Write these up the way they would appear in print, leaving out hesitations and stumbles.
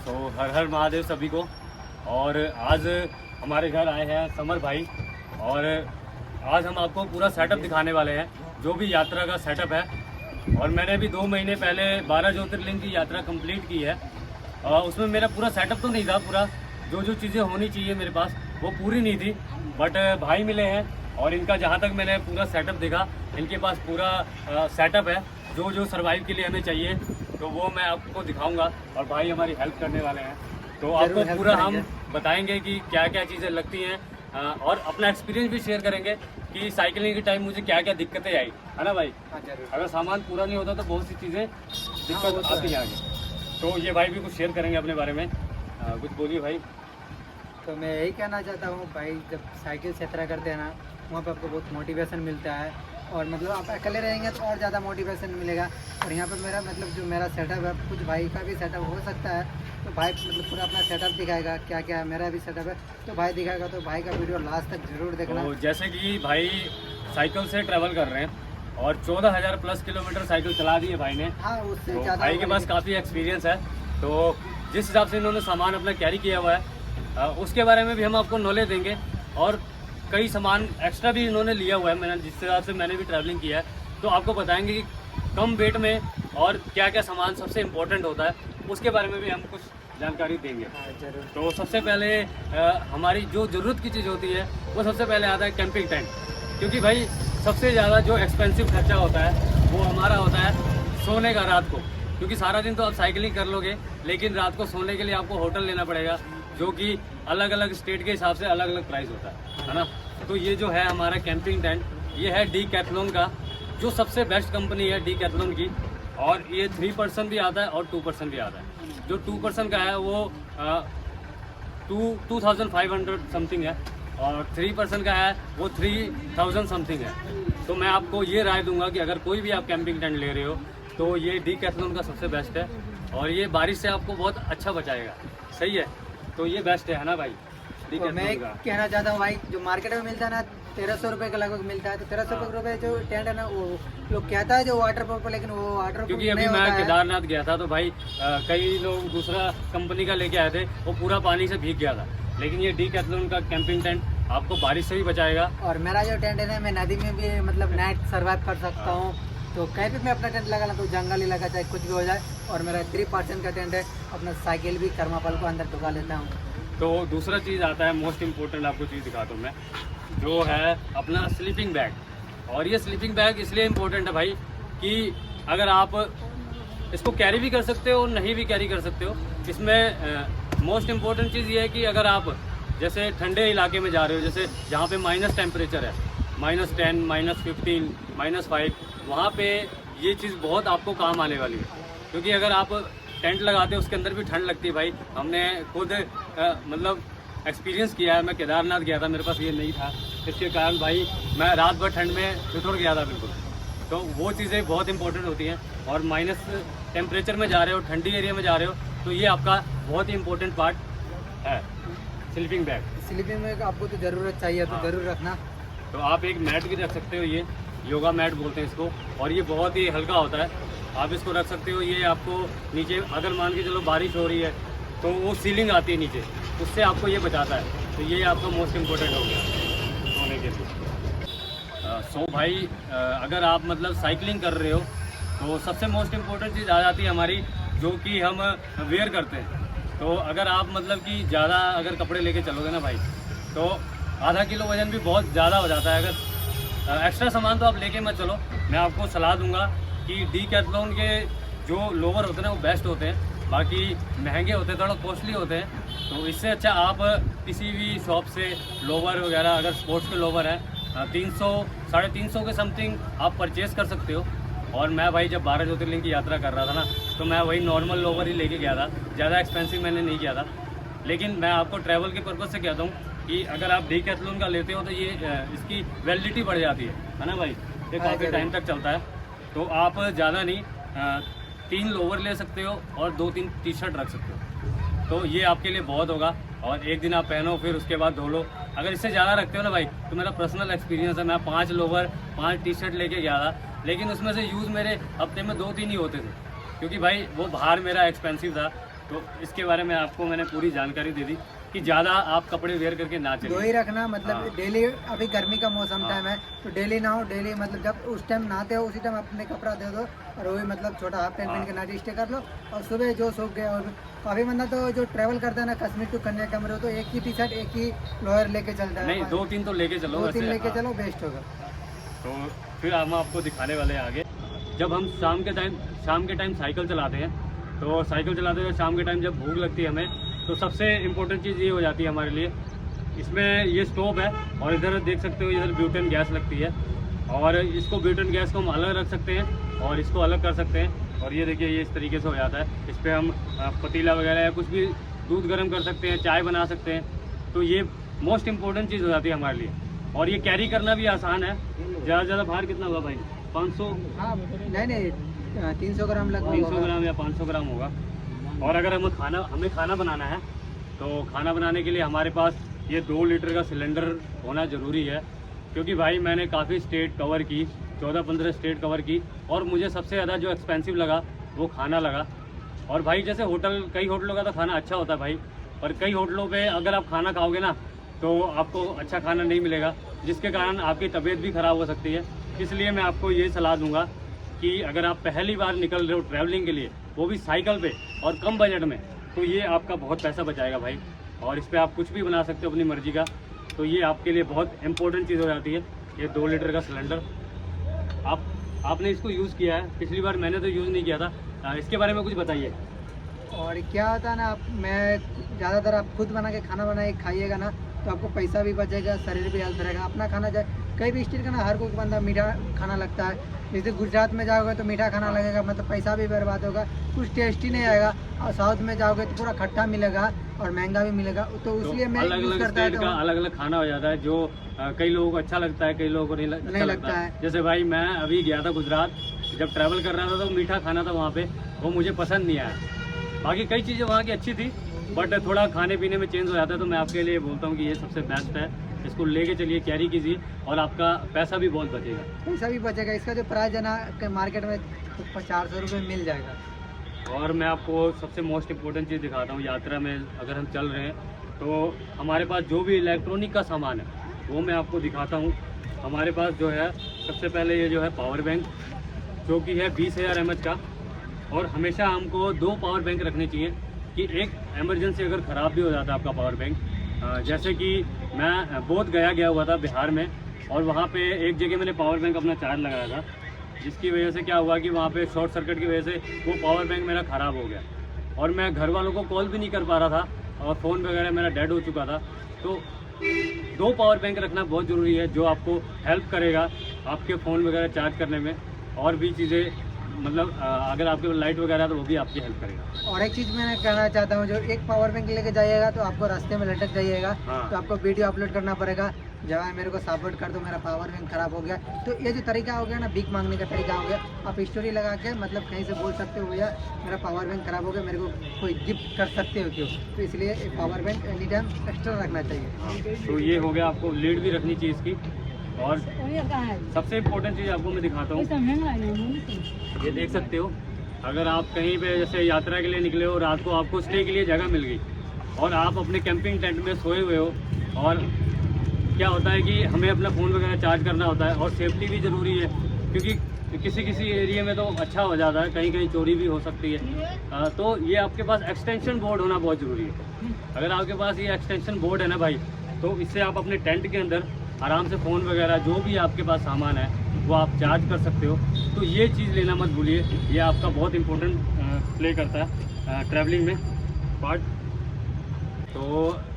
हर हर महादेव सभी को। और आज हमारे घर आए हैं समर भाई, और आज हम आपको पूरा सेटअप दिखाने वाले हैं, जो भी यात्रा का सेटअप है। और मैंने भी 2 महीने पहले 12 ज्योतिर्लिंग की यात्रा कंप्लीट की है। उसमें मेरा पूरा सेटअप तो नहीं था, पूरा जो चीज़ें होनी चाहिए मेरे पास वो पूरी नहीं थी। बट भाई मिले हैं और इनका जहाँ तक मैंने पूरा सेटअप देखा, इनके पास पूरा सेटअप है जो सर्वाइव के लिए हमें चाहिए, तो वो मैं आपको दिखाऊंगा। और भाई हमारी हेल्प करने वाले हैं, तो आपको पूरा हम बताएंगे कि क्या क्या चीज़ें लगती हैं, और अपना एक्सपीरियंस भी शेयर करेंगे कि साइकिलिंग के टाइम मुझे क्या क्या दिक्कतें आई, है ना भाई। अगर सामान पूरा नहीं होता तो बहुत सी चीज़ें दिक्कत आती हैं आगे। तो ये भाई भी कुछ शेयर करेंगे अपने बारे में, कुछ बोलिए भाई। तो मैं यही कहना चाहता हूँ भाई, जब साइकिल से यात्रा करते हैं ना, वहाँ पे आपको बहुत मोटिवेशन मिलता है। और मतलब आप अकेले रहेंगे तो और ज़्यादा मोटिवेशन मिलेगा। और यहाँ पे मेरा मतलब जो मेरा सेटअप है, कुछ भाई का भी सेटअप हो सकता है, तो भाई मतलब पूरा अपना सेटअप दिखाएगा, क्या क्या मेरा भी सेटअप है तो भाई दिखाएगा। तो भाई का वीडियो लास्ट तक जरूर देखना। तो जैसे कि भाई साइकिल से ट्रैवल कर रहे हैं और 14,000 प्लस किलोमीटर साइकिल चला दी है भाई ने। हाँ, उससे तो ज़्यादा भाई के पास काफ़ी एक्सपीरियंस है। तो जिस हिसाब से इन्होंने सामान अपना कैरी किया हुआ है, उसके बारे में भी हम आपको नॉलेज देंगे। और कई सामान एक्स्ट्रा भी इन्होंने लिया हुआ है, मैंने जिस हिसाब से मैंने भी ट्रैवलिंग किया है, तो आपको बताएंगे कि कम वेट में और क्या क्या सामान सबसे इम्पोर्टेंट होता है, उसके बारे में भी हम कुछ जानकारी देंगे। जरूर। तो सबसे पहले हमारी जो ज़रूरत की चीज़ होती है वो सबसे पहले आता है कैंपिंग टेंट। क्योंकि भाई सबसे ज़्यादा जो एक्सपेंसिव खर्चा होता है वो हमारा होता है सोने का रात को। क्योंकि सारा दिन तो आप साइकिलिंग कर लोगे, लेकिन रात को सोने के लिए आपको होटल लेना पड़ेगा, जो कि अलग अलग स्टेट के हिसाब से अलग अलग प्राइस होता है ना। तो ये जो है हमारा कैंपिंग टेंट, ये है डीकैथलॉन का, जो सबसे बेस्ट कंपनी है डीकैथलॉन की। और ये 3% भी आता है और 2% भी आता है। जो 2% का है वो 2500 समथिंग है, और 3% का है वो 3000 समथिंग है। तो मैं आपको ये राय दूंगा कि अगर कोई भी आप कैंपिंग टेंट ले रहे हो तो ये डीकैथलॉन का सबसे बेस्ट है, और ये बारिश से आपको बहुत अच्छा बचाएगा। सही है, तो ये बेस्ट है ना भाई। तो मैं कहना चाहता हूँ भाई, जो मार्केट में मिलता है ना 1300 रुपये के लगभग मिलता है, तो 1300 रुपये जो टेंट है ना, वो लोग कहता है जो वाटर प्रूफ, लेकिन वो वाटर प्रूफ क्योंकि अभी मैं केदारनाथ गया था तो भाई कई लोग दूसरा कंपनी का लेके आए थे, वो पूरा पानी से भीग गया था। लेकिन ये डीकैथलॉन का कैंपिंग टेंट आपको बारिश से भी बचाएगा। और मेरा जो टेंट है ना, मैं नदी में भी मतलब नाइट सर्वाइव कर सकता हूँ। तो कहीं भी मैं अपना टेंट लगा तो जंगल इलाका चाहे कुछ भी हो जाए। और मेरा 3% का टेंट है, अपना साइकिल भी थर्माकोल को अंदर ढुका लेता हूँ। तो दूसरा चीज़ आता है, मोस्ट इम्पोर्टेंट आपको चीज़ दिखाता हूँ मैं, जो है अपना स्लीपिंग बैग। और ये स्लीपिंग बैग इसलिए इम्पोर्टेंट है भाई कि अगर आप इसको कैरी भी कर सकते हो, नहीं भी कैरी कर सकते हो। इसमें मोस्ट इम्पोर्टेंट चीज़ ये है कि अगर आप जैसे ठंडे इलाके में जा रहे हो, जैसे जहाँ पे माइनस टेम्परेचर है, -10, -15, -5, वहाँ पे ये चीज़ बहुत आपको काम आने वाली है। क्योंकि अगर आप टेंट लगाते हैं उसके अंदर भी ठंड लगती है भाई। हमने खुद मतलब एक्सपीरियंस किया है। मैं केदारनाथ गया था, मेरे पास ये नहीं था, इसके कारण भाई मैं रात भर ठंड में ठिठुर गया था बिल्कुल। तो वो चीज़ें बहुत इंपॉर्टेंट होती हैं। और माइनस टेम्परेचर में जा रहे हो, ठंडी एरिया में जा रहे हो, तो ये आपका बहुत ही इंपॉर्टेंट पार्ट है स्लीपिंग बैग। स्लीपिंग बैग आपको तो ज़रूरत चाहिए, तो ज़रूर रखना। तो आप एक मैट भी रख सकते हो, ये योगा मैट बोलते हैं इसको, और ये बहुत ही हल्का होता है, आप इसको रख सकते हो। ये आपको नीचे अगर मान के चलो बारिश हो रही है तो वो सीलिंग आती है नीचे, उससे आपको ये बचाता है। तो ये आपका मोस्ट इम्पोर्टेंट हो गया सोने के लिए। सो भाई अगर आप मतलब साइकिलिंग कर रहे हो तो सबसे मोस्ट इम्पोर्टेंट चीज़ आ जाती है हमारी, जो कि हम वेयर करते हैं। तो अगर आप मतलब कि ज़्यादा अगर कपड़े लेके चलोगे ना भाई, तो आधा किलो वज़न भी बहुत ज़्यादा हो जाता है। अगर एक्स्ट्रा सामान तो आप लेके मत चलो। मैं आपको सलाह दूंगा कि डीकैथलॉन के जो लोवर होते हैं ना वो बेस्ट होते हैं, बाकी महंगे होते हैं, थोड़ा कॉस्टली होते हैं। तो इससे अच्छा आप किसी भी शॉप से लोवर वगैरह, अगर स्पोर्ट्स के लोवर हैं 300, 350 के समथिंग आप परचेज़ कर सकते हो। और मैं भाई जब 12 ज्योतिर्लिंग की यात्रा कर रहा था ना, तो मैं वही नॉर्मल लोवर ही लेके गया था, ज़्यादा एक्सपेंसिव मैंने नहीं किया था। लेकिन मैं आपको ट्रैवल के पर्पज़ से कहता हूँ कि अगर आप डीकैथलॉन का लेते हो तो ये इसकी वैलिडिटी बढ़ जाती है ना भाई, ये काफ़ी टाइम तक चलता है। तो आप ज़्यादा नहीं 3 लोवर ले सकते हो और 2-3 टी-शर्ट रख सकते हो, तो ये आपके लिए बहुत होगा। और एक दिन आप पहनो, फिर उसके बाद धो लो। अगर इससे ज़्यादा रखते हो ना भाई, तो मेरा पर्सनल एक्सपीरियंस है, मैं 5 लोवर 5 टी-शर्ट लेके गया था, लेकिन उसमें से यूज़ मेरे हफ्ते में 2-3 ही होते थे, क्योंकि भाई वो बाहर मेरा एक्सपेंसिव था। तो इसके बारे में आपको मैंने पूरी जानकारी दे दी कि ज़्यादा आप कपड़े वेयर करके ना दो चलिए। ही रखना, मतलब हाँ। डेली, अभी गर्मी का मौसम हाँ। टाइम है तो डेली ना हो, डेली मतलब जब उस टाइम नहाते हो उसी टाइम अपने कपड़ा दे दो और वही मतलब छोटा हाफ पैंट पहन के नाइट स्टे कर लो और सुबह जो सूख गया। और काफ़ी बंदा तो जो ट्रैवल करता है ना कश्मीर टू कन्याकुमारी, तो एक ही टी शर्ट एक ही लोअर लेके चलता है। नहीं, 2-3 तो लेके चलो, 2-3 वैसे। लेके हाँ। चलो, बेस्ट होगा। तो फिर हम आपको दिखाने वाले हैं आगे। जब हम शाम के टाइम साइकिल चलाते हैं, तो साइकिल चलाते हुए शाम के टाइम जब भूख लगती है हमें, तो सबसे इम्पोर्टेंट चीज़ ये हो जाती है हमारे लिए, इसमें ये स्टोव है और इधर देख सकते हो इधर ब्यूटेन गैस लगती है और इसको ब्यूटेन गैस को हम अलग रख सकते हैं और इसको अलग कर सकते हैं। और ये देखिए ये इस तरीके से हो जाता है। इस पर हम पतीला वगैरह या कुछ भी दूध गर्म कर सकते हैं, चाय बना सकते हैं। तो ये मोस्ट इम्पोर्टेंट चीज़ हो जाती है हमारे लिए और ये कैरी करना भी आसान है। ज़्यादा से ज़्यादा भार कितना होगा भाई? 500? हाँ नहीं 300 ग्राम लगभग 300 होगा। ग्राम या 500 ग्राम होगा। और अगर हमें खाना बनाना है तो खाना बनाने के लिए हमारे पास ये 2 लीटर का सिलेंडर होना ज़रूरी है, क्योंकि भाई मैंने काफ़ी स्टेट कवर की, 14-15 स्टेट कवर की और मुझे सबसे ज़्यादा जो एक्सपेंसिव लगा वो खाना लगा। और भाई जैसे कई होटलों का तो खाना अच्छा होता है भाई, पर कई होटलों पे अगर आप खाना खाओगे ना तो आपको अच्छा खाना नहीं मिलेगा, जिसके कारण आपकी तबीयत भी ख़राब हो सकती है। इसलिए मैं आपको ये सलाह दूंगा कि अगर आप पहली बार निकल रहे हो ट्रैवलिंग के लिए, वो भी साइकिल पे और कम बजट में, तो ये आपका बहुत पैसा बचाएगा भाई। और इस पर आप कुछ भी बना सकते हो अपनी मर्ज़ी का। तो ये आपके लिए बहुत इंपॉर्टेंट चीज़ हो जाती है, ये 2 लीटर का सिलेंडर। आपने इसको यूज़ किया है, पिछली बार मैंने तो यूज़ नहीं किया था। इसके बारे में कुछ बताइए। और क्या होता है ना, मैं ज़्यादातर आप खुद बना के खाना बनाए खाइएगा ना तो आपको पैसा भी बचेगा, शरीर भी हेल्थ रहेगा। अपना खाना जाए कहीं भी स्टेट का ना, हर कोई बंदा मीठा खाना लगता है। जैसे गुजरात में जाओगे तो मीठा खाना लगेगा, मतलब पैसा भी बर्बाद होगा, कुछ टेस्टी नहीं आएगा। और साउथ में जाओगे तो पूरा खट्टा मिलेगा और महंगा भी मिलेगा। तो इसलिए मैं अलग यूज़ अलग करता स्टेट का अलग अलग खाना हो जाता है, जो कई लोगों को अच्छा लगता है, कई लोगों को नहीं अच्छा लगता है। जैसे भाई मैं अभी गया था गुजरात, जब ट्रैवल कर रहा था तो मीठा खाना था वहाँ पे, वो मुझे पसंद नहीं आया। बाकी कई चीज़ें वहाँ की अच्छी थी, बट थोड़ा खाने पीने में चेंज हो जाता है। तो मैं आपके लिए बोलता हूँ कि ये सबसे बेस्ट है, इसको लेके चलिए, कैरी कीजिए और आपका पैसा भी बहुत बचेगा। पैसा भी बचेगा। इसका जो प्राइस है ना मार्केट में तो 400 रुपये मिल जाएगा। और मैं आपको सबसे मोस्ट इम्पोर्टेंट चीज़ दिखाता हूँ। यात्रा में अगर हम चल रहे हैं तो हमारे पास जो भी इलेक्ट्रॉनिक का सामान है वो मैं आपको दिखाता हूँ। हमारे पास जो है सबसे पहले ये जो है पावर बैंक, जो कि है 20,000 mAh का। और हमेशा हमको 2 पावर बैंक रखने चाहिए कि एक एमरजेंसी अगर ख़राब भी हो जाता है आपका पावर बैंक। जैसे कि मैं बोध गया हुआ था बिहार में, और वहाँ पे एक जगह मैंने पावर बैंक अपना चार्ज लगाया था, जिसकी वजह से क्या हुआ कि वहाँ पे शॉर्ट सर्किट की वजह से वो पावर बैंक मेरा ख़राब हो गया और मैं घर वालों को कॉल भी नहीं कर पा रहा था और फ़ोन वगैरह मेरा डेड हो चुका था। तो 2 पावर बैंक रखना बहुत ज़रूरी है, जो आपको हेल्प करेगा आपके फ़ोन वगैरह चार्ज करने में, और भी चीज़ें, मतलब अगर आपके पास लाइट वगैरह है तो वो भी आपकी हेल्प करेगा। और एक चीज़ मैं कहना चाहता हूँ, जो एक पावर बैंक लेके जाइएगा तो आपको रास्ते में लटक जाइएगा। हाँ। तो आपको वीडियो अपलोड करना पड़ेगा, जब मेरे को सपोर्ट कर दो, मेरा पावर बैंक खराब हो गया। तो ये जो तरीका हो गया ना, भीख मांगने का तरीका हो गया। आप स्टोरी लगा के मतलब कहीं से बोल सकते हो, भैया मेरा पावर बैंक खराब हो गया, मेरे को कोई गिफ्ट कर सकते हो क्यों। तो इसलिए एक power bank any time extra रखना चाहिए। तो ये हो गया, आपको लीड भी रखनी चाहिए इसकी। और सबसे इम्पोर्टेंट चीज़ आपको मैं दिखाता हूँ, ये देख सकते हो। अगर आप कहीं पे जैसे यात्रा के लिए निकले हो, रात को आपको स्टे के लिए जगह मिल गई और आप अपने कैंपिंग टेंट में सोए हुए हो, और क्या होता है कि हमें अपना फ़ोन वगैरह चार्ज करना होता है, और सेफ्टी भी ज़रूरी है, क्योंकि किसी एरिया में तो अच्छा हो जाता है, कहीं कहीं चोरी भी हो सकती है। तो ये आपके पास एक्सटेंशन बोर्ड होना बहुत ज़रूरी है। अगर आपके पास ये एक्सटेंशन बोर्ड है ना भाई, तो इससे आप अपने टेंट के अंदर आराम से फ़ोन वगैरह जो भी आपके पास सामान है वो आप चार्ज कर सकते हो। तो ये चीज़ लेना मत भूलिए, ये आपका बहुत इंपॉर्टेंट प्ले करता है ट्रैवलिंग में पार्ट। तो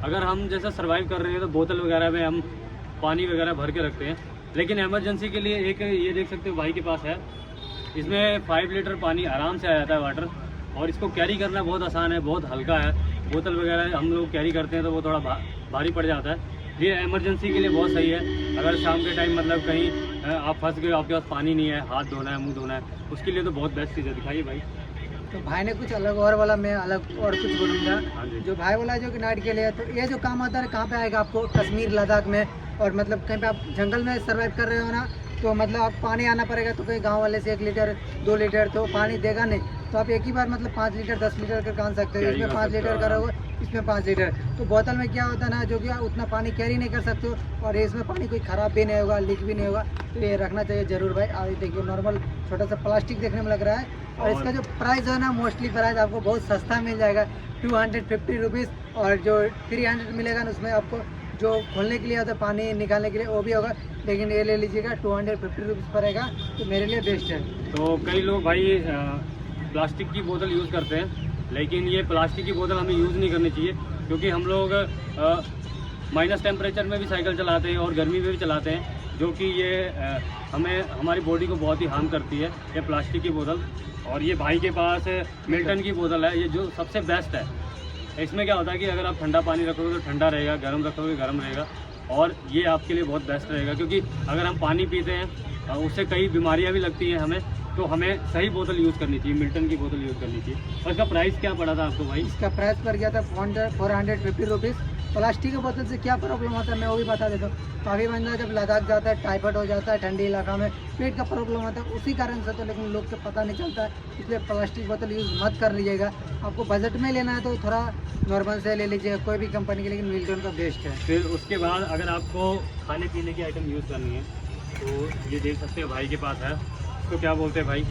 अगर हम जैसे सर्वाइव कर रहे हैं तो बोतल वगैरह में हम पानी वगैरह भर के रखते हैं, लेकिन इमरजेंसी के लिए एक ये देख सकते हो भाई के पास है, इसमें 5 लीटर पानी आराम से आ जाता है वाटर, और इसको कैरी करना बहुत आसान है, बहुत हल्का है। बोतल वगैरह हम लोग कैरी करते हैं तो वो थोड़ा भारी पड़ जाता है। ये इमरजेंसी के लिए बहुत सही है। अगर शाम के टाइम मतलब कहीं आप फंस गए, आपके पास पानी नहीं है, हाथ धोना है, मुंह धोना है, उसके लिए तो बहुत बेस्ट चीज़ है। दिखाइए भाई। तो भाई ने कुछ अलग और वाला, मैं अलग और कुछ बोलूँगा। हाँ जी। जो भाई बोला जो कि नाइट के लिए, तो ये जो काम आता है कहाँ पे आएगा आपको, कश्मीर लद्दाख में, और मतलब कहीं पे आप जंगल में सर्वाइव कर रहे हो ना, तो मतलब आप पानी आना पड़ेगा, तो कहीं गांव वाले से 1 लीटर 2 लीटर तो पानी देगा नहीं। तो आप एक ही बार मतलब 5 लीटर 10 लीटर का कान सकते हो। कैरी इसमें कर 5 सकते हो, लीटर का रहोगे, इसमें 5 लीटर। तो बोतल में क्या होता है ना, जो कि आप उतना पानी कैरी नहीं कर सकते हो, और इसमें पानी कोई ख़राब भी नहीं होगा, लीक भी नहीं होगा। तो ये रखना चाहिए ज़रूर भाई। और ये देखिए नॉर्मल छोटा सा प्लास्टिक देखने में लग रहा है, और इसका जो प्राइस है ना, मोस्टली प्राइस आपको बहुत सस्ता मिल जाएगा, 250 रुपीज़। और जो 300 मिलेगा ना, उसमें आपको जो खोलने के लिए आता है पानी निकालने के लिए वो भी होगा, लेकिन ये ले लीजिएगा 250 रुपीज़ पड़ेगा, तो मेरे लिए बेस्ट है। तो कई लोग भाई प्लास्टिक की बोतल यूज़ करते हैं, लेकिन ये प्लास्टिक की बोतल हमें यूज़ नहीं करनी चाहिए, क्योंकि हम लोग माइनस टेम्परेचर में भी साइकिल चलाते हैं और गर्मी में भी चलाते हैं, जो कि ये हमें हमारी बॉडी को बहुत ही हार्म करती है ये प्लास्टिक की बोतल। और ये भाई के पास मिल्टन की बोतल है, ये जो सबसे बेस्ट है। इसमें क्या होता है कि अगर आप ठंडा पानी रखोगे तो ठंडा रहेगा, गर्म रखोगे गर्म रहेगा, और ये आपके लिए बहुत बेस्ट रहेगा। क्योंकि अगर हम पानी पीते हैं उससे कई बीमारियां भी लगती हैं हमें, तो हमें सही बोतल यूज़ करनी चाहिए, मिल्टन की बोतल यूज़ करनी चाहिए। और इसका प्राइस क्या पड़ा था आपको भाई? इसका प्राइस पड़ गया था 450 रुपीज़। प्लास्टिक की बोतल से क्या प्रॉब्लम होता है मैं वो भी बता देता हूँ। काफ़ी बंदा जब लद्दाख जाता है, टाइफाइड हो जाता है, ठंडी इलाका में पेट का प्रॉब्लम होता है, उसी कारण से। तो लेकिन लोग को पता नहीं चलता है, इसलिए प्लास्टिक बोतल यूज़ मत कर लीजिएगा। आपको बजट में लेना है तो थोड़ा नॉर्मल से ले लीजिएगा, कोई भी कंपनी की, लेकिन मिल्टन का बेस्ट है। फिर उसके बाद अगर आपको खाने पीने की आइटम यूज़ करनी है तो ये देख सकते हो भाई के पास है। इसको क्या बोलते हैं भाई?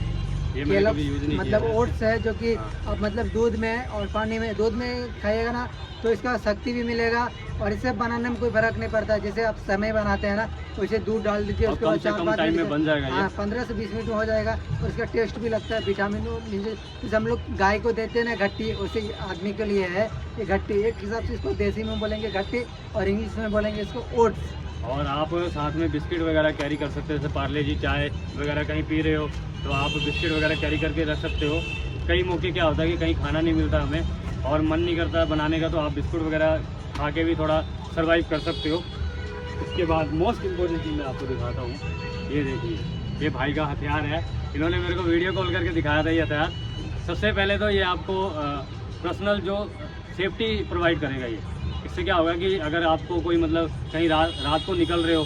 ये मैंने कभी यूज़ नहीं मतलब किया है। ओट्स है, जो कि हाँ। अब मतलब दूध में और पानी में, दूध में खाइएगा ना तो इसका शक्ति भी मिलेगा, और इसे बनाने में कोई फर्क नहीं पड़ता। जैसे आप समय बनाते हैं ना, तो इसे दूध डाल दीजिए, और उसके कम बाद से कम 4-5 टाइम में मिनट, बन जाएगा ये। हाँ 15 से 20 मिनट में हो जाएगा। और इसका टेस्ट भी लगता है, विटामिन जैसे हम लोग गाय को देते हैं ना घट्टी, उसी आदमी के लिए है ये घट्टी। एक हिसाब से इसको देसी में बोलेंगे घट्टी, और इंग्लिश में बोलेंगे इसको ओट्स। और आप साथ में बिस्किट वगैरह कैरी कर सकते हो, जैसे पार्ले जी चाय वगैरह कहीं पी रहे हो तो आप बिस्किट वगैरह कैरी करके रख सकते हो। कई मौके क्या होता है कि कहीं खाना नहीं मिलता हमें और मन नहीं करता बनाने का, तो आप बिस्कुट वगैरह खा के भी थोड़ा सर्वाइव कर सकते हो। इसके बाद मोस्ट इम्पोर्टेंट चीज़ मैं आपको दिखाता हूँ, ये देखिए, ये भाई का हथियार है। इन्होंने मेरे को वीडियो कॉल करके दिखाया था ये हथियार। सबसे पहले तो ये आपको पर्सनल जो सेफ्टी प्रोवाइड करेगा ये। इससे क्या होगा कि अगर आपको कोई मतलब कहीं रात को निकल रहे हो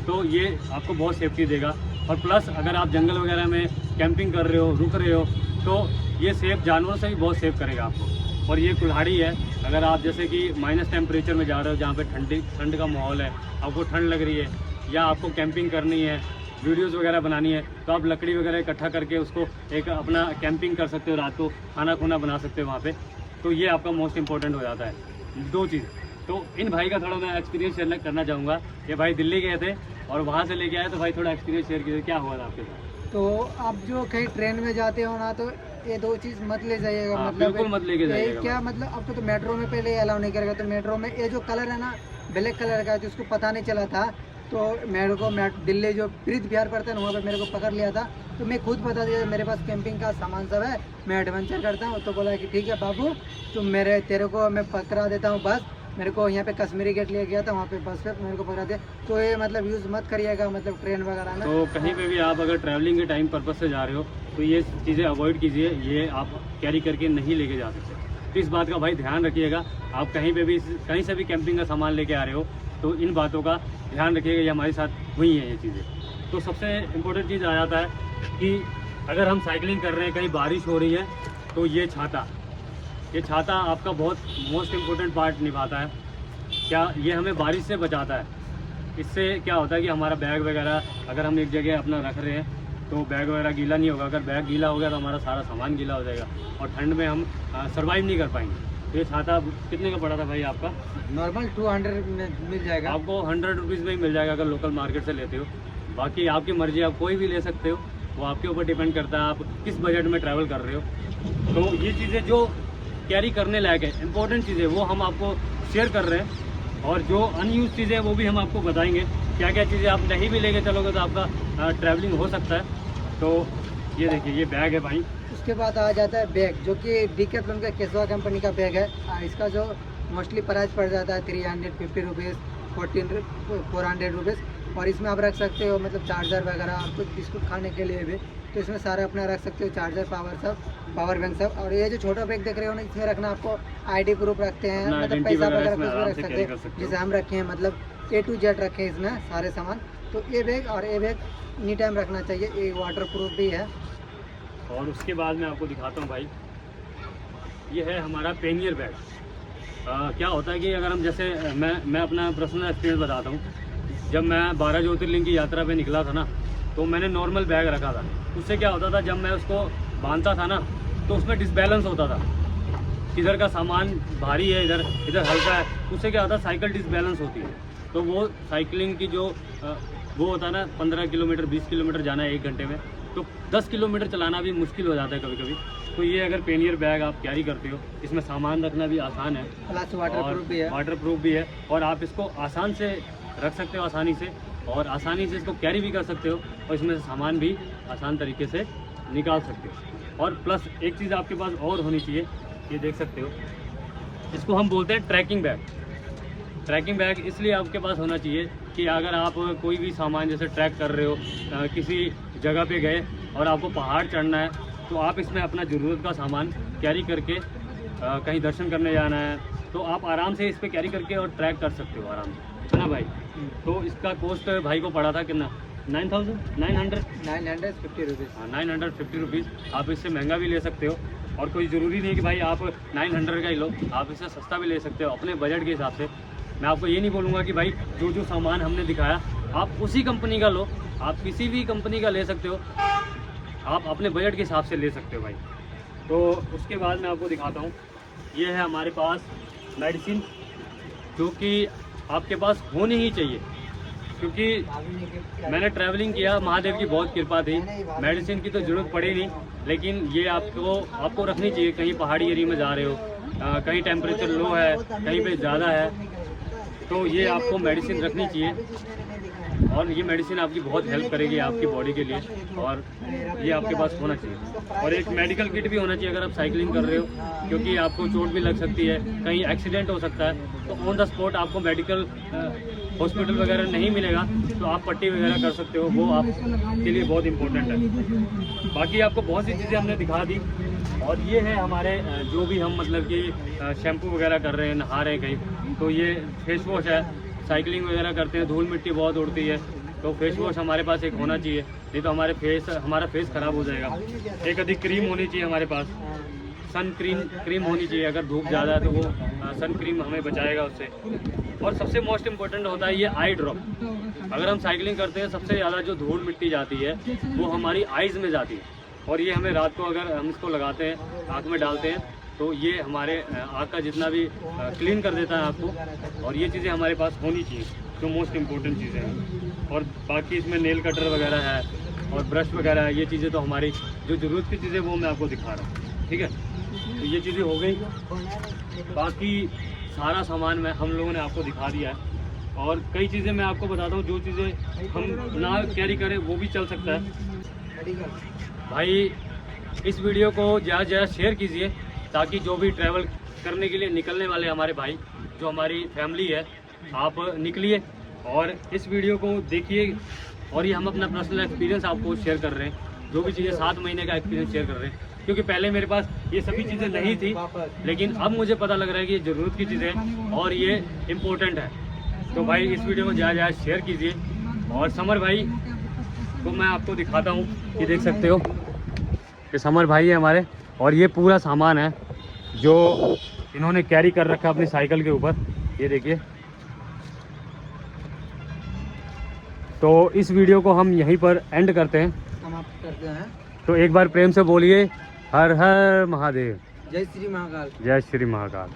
तो ये आपको बहुत सेफ्टी देगा। और प्लस अगर आप जंगल वगैरह में कैंपिंग कर रहे हो, रुक रहे हो, तो ये सेफ जानवरों से भी बहुत सेफ करेगा आपको। और ये कुल्हाड़ी है, अगर आप जैसे कि माइनस टेम्परेचर में जा रहे हो, जहाँ पे ठंड का माहौल है, आपको ठंड लग रही है, या आपको कैंपिंग करनी है, वीडियोस वगैरह बनानी है, तो आप लकड़ी वगैरह इकट्ठा करके उसको एक अपना कैंपिंग कर सकते हो, रात को खाना खुना बना सकते हो वहाँ पे। तो ये आपका मोस्ट इम्पोर्टेंट हो जाता है। दो चीज़। तो इन भाई का थोड़ा मैं एक्सपीरियंस शेयर करना चाहूँगा। ये भाई दिल्ली गए थे और वहाँ से लेके आए, तो भाई थोड़ा एक्सपीरियंस शेयर कीजिए, क्या हुआ था आपके साथ? तो आप जो कहीं ट्रेन में जाते हो ना, तो ये दो चीज़ मत ले जाइएगा। हाँ, मतलब बिल्कुल मत लेके ये जाइएगा क्या भाई। मतलब आपको तो मेट्रो में पहले अलाउ नहीं करेगा। तो मेट्रो में ये जो कलर है ना, ब्लैक कलर का है, तो उसको पता नहीं चला था। तो मेरे को दिल्ली जो प्रीत बिहार पड़ता है ना, वहाँ पर मेरे को पकड़ लिया था। तो मैं खुद बता दिया मेरे पास कैंपिंग का सामान सब है, मैं एडवेंचर करता हूँ। तो बोला कि ठीक है बाबू, तुम तेरे को मैं पकड़ा देता हूँ बस। मेरे को यहाँ पे कश्मीरी गेट ले गया था, वहाँ पे बस पे मेरे को पकड़ा दिया। तो ये मतलब यूज़ मत करिएगा, मतलब ट्रेन वगैरह में। तो कहीं पे भी आप अगर ट्रैवलिंग के टाइम पर्पज से जा रहे हो तो ये चीज़ें अवॉइड कीजिए, ये आप कैरी करके नहीं लेके जा सकते। तो इस बात का भाई ध्यान रखिएगा। आप कहीं पे भी कहीं से भी कैंपिंग का सामान लेके आ रहे हो तो इन बातों का ध्यान रखिएगा। ये हमारे साथ हुई है ये चीज़ें। तो सबसे इम्पोर्टेंट चीज़ आ जाता है कि अगर हम साइकिलिंग कर रहे हैं, कहीं बारिश हो रही है, तो ये छाता आपका बहुत मोस्ट इम्पोर्टेंट पार्ट निभाता है। क्या ये हमें बारिश से बचाता है। इससे क्या होता है कि हमारा बैग वगैरह अगर हम एक जगह अपना रख रहे हैं तो बैग वगैरह गीला नहीं होगा। अगर बैग गीला हो गया तो हमारा सारा सामान गीला हो जाएगा और ठंड में हम सर्वाइव नहीं कर पाएंगे। तो ये छाता कितने का पड़ा था भाई आपका? नॉर्मल 200 में मिल जाएगा आपको 100 रुपीज़ में ही मिल जाएगा अगर लोकल मार्केट से लेते हो। बाकी आपकी मर्जी, आप कोई भी ले सकते हो, वो आपके ऊपर डिपेंड करता है आप किस बजट में ट्रैवल कर रहे हो। तो ये चीज़ें जो कैरी करने लायक है, इंपॉर्टेंट चीज़ें, वो हम आपको शेयर कर रहे हैं। और जो अनयूज चीज़ें हैं वो भी हम आपको बताएंगे, क्या क्या चीज़ें आप नहीं भी लेके चलोगे तो आपका ट्रैवलिंग हो सकता है। तो ये देखिए, ये बैग है भाई। उसके बाद आ जाता है बैग, जो कि डिकैथलॉन का केसवा कंपनी का बैग है। इसका जो मोस्टली प्राइस पड़ जाता है 350 रुपीज़, 400 रुपीज़। और इसमें आप रख सकते हो मतलब चार्जर वगैरह, कुछ बिस्कुट खाने के लिए भी। तो इसमें सारे अपना रख सकते हो, चार्जर, पावर बैंक सब। और ये जो छोटा बैग देख रहे हो ना, इसमें रखना आपको आईडी प्रूफ रखते हैं, मतलब पैसा वगैरह कुछ भी रख सकते हैं। जैसे हम रखे हैं मतलब A to Z रखे हैं इसमें सारे सामान। तो ये बैग और ये बैग एनी टाइम रखना चाहिए। ये वाटर प्रूफ भी है। और उसके बाद मैं आपको दिखाता हूँ भाई, ये है हमारा पेनियर बैग। क्या होता है कि अगर हम जैसे मैं अपना पर्सनल एक्सपीरियंस बताता हूँ। जब मैं 12 ज्योतिर्लिंग की यात्रा पे निकला था ना, तो मैंने नॉर्मल बैग रखा था। उससे क्या होता था, जब मैं उसको बांधता था ना, तो उसमें डिसबैलेंस होता था। इधर का सामान भारी है, इधर हल्का है, उससे क्या होता है, साइकिल डिसबैलेंस होती है। तो वो साइकिलिंग की जो वो होता है ना, 15 किलोमीटर 20 किलोमीटर जाना है 1 घंटे में, तो 10 किलोमीटर चलाना भी मुश्किल हो जाता है कभी कभी। तो ये अगर पेनियर बैग आप कैरी करते हो, इसमें सामान रखना भी आसान है, प्लस वाटरप्रूफ भी है, और आप इसको आसान से रख सकते हो, आसानी से, और आसानी से इसको कैरी भी कर सकते हो, और इसमें से सामान भी आसान तरीके से निकाल सकते हो। और प्लस एक चीज़ आपके पास और होनी चाहिए, ये देख सकते हो, इसको हम बोलते हैं ट्रैकिंग बैग। ट्रैकिंग बैग इसलिए आपके पास होना चाहिए कि अगर आप कोई भी सामान जैसे ट्रैक कर रहे हो, किसी जगह पे गए और आपको पहाड़ चढ़ना है, तो आप इसमें अपना ज़रूरत का सामान कैरी करके कहीं दर्शन करने जाना है, तो आप आराम से इस पर कैरी करके और ट्रैक कर सकते हो आराम से, है ना भाई। तो इसका कॉस्ट भाई को पड़ा था कितना, 950 रुपीज़। हाँ, 950 रुपीज़। आप इससे महंगा भी ले सकते हो, और कोई ज़रूरी नहीं कि भाई आप 900 का ही लो, आप इससे सस्ता भी ले सकते हो अपने बजट के हिसाब से। मैं आपको ये नहीं बोलूँगा कि भाई जो सामान हमने दिखाया आप उसी कंपनी का लो, आप किसी भी कंपनी का ले सकते हो, आप अपने बजट के हिसाब से ले सकते हो भाई। तो उसके बाद मैं आपको दिखाता हूँ, ये है हमारे पास मेडिसिन, जो कि आपके पास होनी ही चाहिए, क्योंकि मैंने ट्रैवलिंग किया, महादेव की बहुत कृपा थी, मेडिसिन की तो ज़रूरत पड़ी नहीं, लेकिन ये आपको रखनी चाहिए। कहीं पहाड़ी एरिया में जा रहे हो, कहीं टेम्परेचर लो है, कहीं पे ज़्यादा है, तो ये आपको मेडिसिन रखनी चाहिए, और ये मेडिसिन आपकी बहुत हेल्प करेगी आपकी बॉडी के लिए, और ये आपके पास होना चाहिए। और एक मेडिकल किट भी होना चाहिए अगर आप साइकिलिंग कर रहे हो, क्योंकि आपको चोट भी लग सकती है, कहीं एक्सीडेंट हो सकता है, तो ऑन द स्पॉट आपको मेडिकल हॉस्पिटल वगैरह नहीं मिलेगा, तो आप पट्टी वगैरह कर सकते हो, वो आपके लिए बहुत इंपॉर्टेंट है। बाकी आपको बहुत सी चीज़ें हमने दिखा दी। और ये है हमारे जो भी हम मतलब कि शैम्पू वगैरह कर रहे हैं, नहा रहे हैं कहीं, तो ये फेस वॉश है। साइकिलिंग वगैरह करते हैं, धूल मिट्टी बहुत उड़ती है, तो फेस वॉश हमारे पास एक होना चाहिए, नहीं तो हमारा फेस ख़राब हो जाएगा। एक अधिक क्रीम होनी चाहिए हमारे पास, सन क्रीम होनी चाहिए, अगर धूप ज़्यादा है तो वो सन क्रीम हमें बचाएगा उससे। और सबसे मोस्ट इम्पोर्टेंट होता है ये आई ड्रॉप। अगर हम साइकिलिंग करते हैं, सबसे ज़्यादा जो धूल मिट्टी जाती है वो हमारी आइज़ में जाती है, और ये हमें रात को अगर हम इसको लगाते हैं, आँख में डालते हैं, तो ये हमारे आँख का जितना भी क्लीन कर देता है आपको। और ये चीज़ें हमारे पास होनी चाहिए, जो मोस्ट इम्पोर्टेंट चीज़ें हैं। और बाकी इसमें नेल कटर वगैरह है, और ब्रश वगैरह है, ये चीज़ें तो हमारी जो ज़रूरत की चीज़ें वो मैं आपको दिखा रहा हूँ, ठीक है। तो ये चीज़ें हो गई, बाकी सारा सामान हम लोगों ने आपको दिखा दिया है। और कई चीज़ें मैं आपको बताता हूँ, जो चीज़ें हम ना कैरी करें वो भी चल सकता है भाई। इस वीडियो को ज़्यादा शेयर कीजिए, ताकि जो भी ट्रैवल करने के लिए निकलने वाले हमारे भाई, जो हमारी फैमिली है, आप निकलिए और इस वीडियो को देखिए। और ये हम अपना पर्सनल एक्सपीरियंस आपको शेयर कर रहे हैं, जो भी चीज़ें 7 महीने का एक्सपीरियंस शेयर कर रहे हैं, क्योंकि पहले मेरे पास ये सभी चीज़ें नहीं थी, लेकिन अब मुझे पता लग रहा है कि ये ज़रूरत की चीज़ें और ये इम्पोर्टेंट है। तो भाई इस वीडियो को ज़्यादा शेयर कीजिए। और समर भाई को मैं आपको दिखाता हूँ, ये देख सकते हो, ये समर भाई है हमारे, और ये पूरा सामान है जो इन्होंने कैरी कर रखा अपनी साइकिल के ऊपर, ये देखिए। तो इस वीडियो को हम यहीं पर एंड करते हैं, तो एक बार प्रेम से बोलिए, हर हर महादेव, जय श्री महाकाल। जय श्री महाकाल।